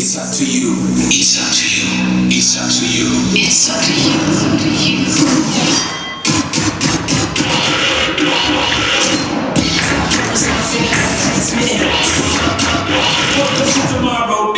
It's up to you. It's up to you. It's up to you. It's up to you. It's up to you. What's tomorrow?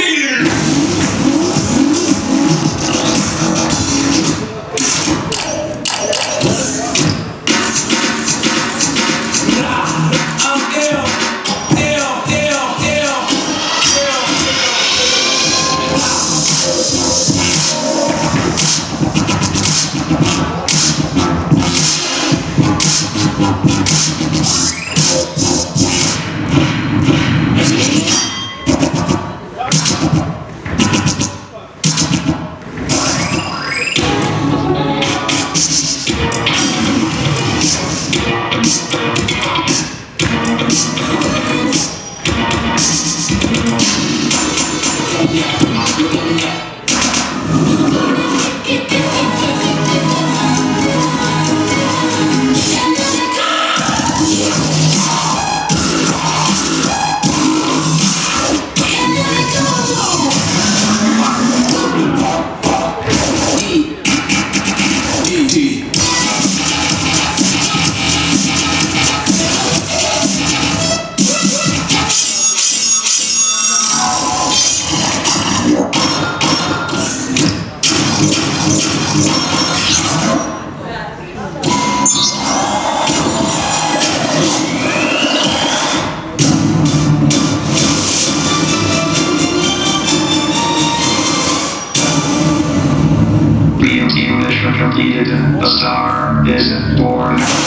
Completed. A star is born.